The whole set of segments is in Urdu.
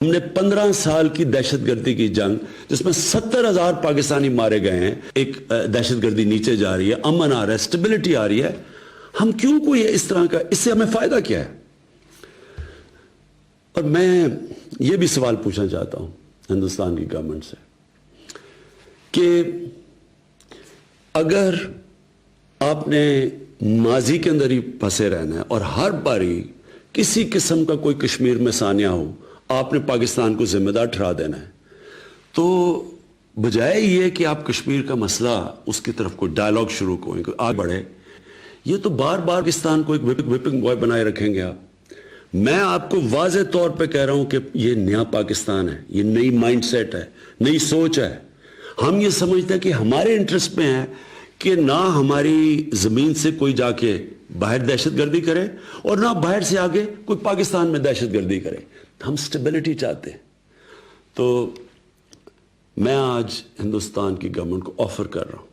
ہم نے 15 سال کی دہشت گردی کی جنگ جس میں 70,000 پاکستانی مارے گئے ہیں، ایک دہشت گردی نیچے جا رہی ہے، امن آ رہا ہے، سٹیبلٹی آ رہی ہے، ہم کیوں کوئی اس طرح کا، اس سے ہمیں فائدہ کیا ہے؟ اور میں یہ بھی سوال پوچھنا چاہتا ہوں ہندوستان کی گورنمنٹ سے کہ اگر آپ نے ماضی کے اندر ہی پھنسے رہنا ہے اور ہر باری کسی قسم کا کوئی کشمیر میں سانیہ ہو آپ نے پاکستان کو ذمہ دار ٹھہرا دینا ہے، تو بجائے یہ کہ آپ کشمیر کا مسئلہ اس کی طرف کوئی ڈائیلاگ شروع کریں، کوئی آگے بڑھے، یہ تو بار بار پاکستان کو ایک وپنگ بوائے بنائے رکھیں گے آپ۔ میں آپ کو واضح طور پہ کہہ رہا ہوں کہ یہ نیا پاکستان ہے، یہ نئی مائنڈ سیٹ ہے، نئی سوچ ہے۔ ہم یہ سمجھتے ہیں کہ ہمارے انٹرسٹ میں ہے کہ نہ ہماری زمین سے کوئی جا کے باہر دہشت گردی کرے اور نہ باہر سے آگے کوئی پاکستان میں دہشت گردی کرے، ہم سٹیبلٹی چاہتے ہیں۔ تو میں آج ہندوستان کی گورنمنٹ کو آفر کر رہا ہوں،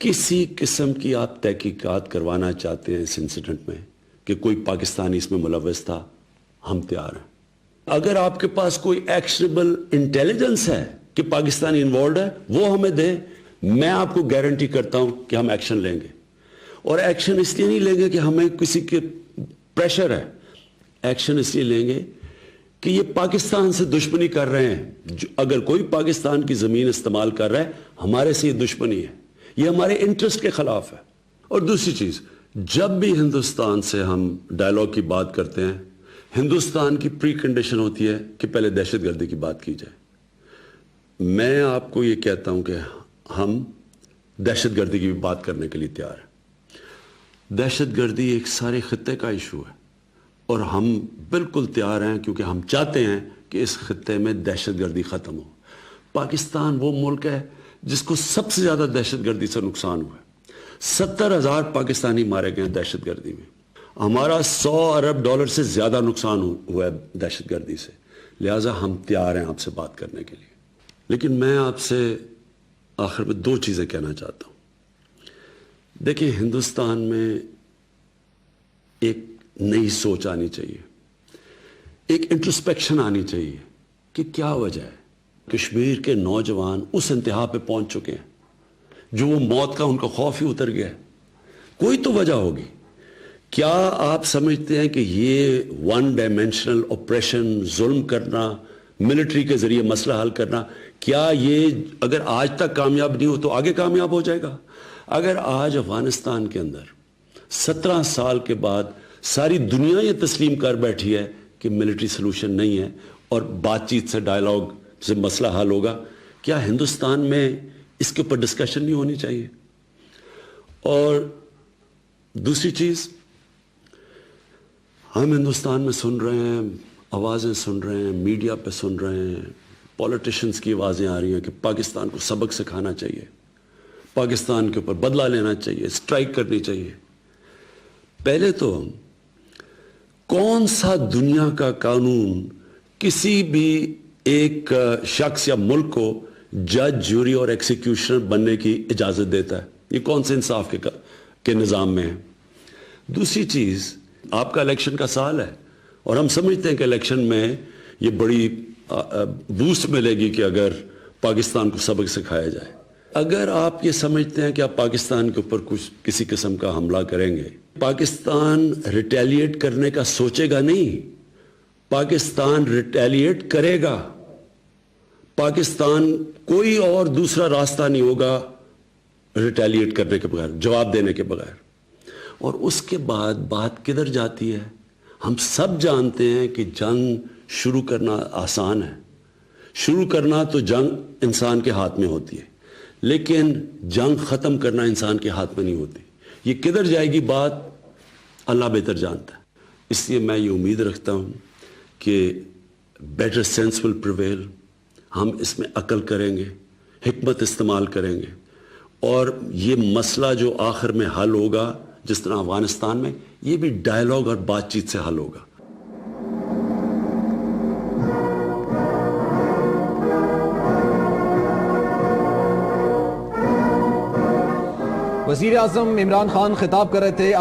کسی قسم کی آپ تحقیقات کروانا چاہتے ہیں اس انسیڈنٹ میں کہ کوئی پاکستانی اس میں ملوث تھا، ہم تیار ہیں۔ اگر آپ کے پاس کوئی ایکشنیبل انٹیلیجنس ہے کہ پاکستانی انوالوڈ ہے، وہ ہمیں دے، میں آپ کو گارنٹی کرتا ہوں کہ ہم ایکشن لیں گے۔ اور ایکشن اس لیے نہیں لیں گے کہ ہمیں کسی کے پریشر ہے، ایکشن اس لیے لیں گے کہ یہ پاکستان سے دشمنی کر رہے ہیں۔ اگر کوئی پاکستان کی زمین استعمال کر رہا ہے، ہمارے سے یہ دشمنی ہے، یہ ہمارے انٹرسٹ کے خلاف ہے۔ اور دوسری چیز، جب بھی ہندوستان سے ہم ڈائیلاگ کی بات کرتے ہیں، ہندوستان کی پری کنڈیشن ہوتی ہے کہ پہلے دہشت گردی کی بات کی جائے۔ میں آپ کو یہ کہتا ہوں کہ ہم دہشت گردی کی بھی بات کرنے کے لیے تیار ہیں۔ دہشت گردی ایک سارے خطے کا ایشو ہے اور ہم بالکل تیار ہیں، کیونکہ ہم چاہتے ہیں کہ اس خطے میں دہشت گردی ختم ہو۔ پاکستان وہ ملک ہے جس کو سب سے زیادہ دہشت گردی سے نقصان ہوا ہے۔ 70,000 پاکستانی مارے گئے ہیں دہشت گردی میں، ہمارا $100 ارب سے زیادہ نقصان ہوا ہے دہشت گردی سے، لہٰذا ہم تیار ہیں آپ سے بات کرنے کے لیے۔ لیکن میں آپ سے آخر میں 2 چیزیں کہنا چاہتا ہوں۔ دیکھیں، ہندوستان میں ایک نئی سوچ آنی چاہیے، ایک انٹرسپیکشن آنی چاہیے کہ کیا وجہ ہے کشمیر کے نوجوان اس انتہا پہ پہنچ چکے ہیں جو وہ موت کا ان کا خوف ہی اتر گیا ہے۔ کوئی تو وجہ ہوگی۔ کیا آپ سمجھتے ہیں کہ یہ ون ڈائمینشنل آپریشن، ظلم کرنا، ملٹری کے ذریعے مسئلہ حل کرنا، کیا یہ اگر آج تک کامیاب نہیں ہو تو آگے کامیاب ہو جائے گا؟ اگر آج افغانستان کے اندر 17 سال کے بعد ساری دنیا یہ تسلیم کر بیٹھی ہے کہ ملٹری سلوشن نہیں ہے اور بات چیت سے، ڈائیلاگ سے مسئلہ حل ہوگا، کیا ہندوستان میں اس کے اوپر ڈسکشن نہیں ہونی چاہیے؟ اور دوسری چیز، ہم ہندوستان میں سن رہے ہیں، آوازیں سن رہے ہیں، میڈیا پہ سن رہے ہیں، پولیٹیشنز کی آوازیں آ رہی ہیں کہ پاکستان کو سبق سکھانا چاہیے، پاکستان کے اوپر بدلہ لینا چاہیے، اسٹرائک کرنی چاہیے۔ پہلے تو کون سا دنیا کا قانون کسی بھی ایک شخص یا ملک کو جج، جوری اور ایکسیکیوشنر بننے کی اجازت دیتا ہے؟ یہ کون سے انصاف کے نظام میں ہے؟ دوسری چیز، آپ کا الیکشن کا سال ہے اور ہم سمجھتے ہیں کہ الیکشن میں یہ بڑی بوسٹ ملے گی کہ اگر پاکستان کو سبق سکھایا جائے۔ اگر آپ یہ سمجھتے ہیں کہ آپ پاکستان کے اوپر کچھ کسی قسم کا حملہ کریں گے، پاکستان ریٹیلیٹ کرنے کا سوچے گا نہیں، پاکستان ریٹیلیٹ کرے گا۔ پاکستان کوئی اور دوسرا راستہ نہیں ہوگا ریٹیلیٹ کرنے کے بغیر، جواب دینے کے بغیر۔ اور اس کے بعد بات کدھر جاتی ہے؟ ہم سب جانتے ہیں کہ جنگ شروع کرنا آسان ہے، شروع کرنا تو جنگ انسان کے ہاتھ میں ہوتی ہے، لیکن جنگ ختم کرنا انسان کے ہاتھ میں نہیں ہوتی۔ یہ کدھر جائے گی بات اللہ بہتر جانتا ہے۔ اس لیے میں یہ امید رکھتا ہوں کہ بیٹر سینس ول پریویل، ہم اس میں عقل کریں گے، حکمت استعمال کریں گے، اور یہ مسئلہ جو آخر میں حل ہوگا جس طرح افغانستان میں، یہ بھی ڈائیلاگ اور بات چیت سے حل ہوگا۔ وزیر اعظم عمران خان خطاب کر رہے تھے۔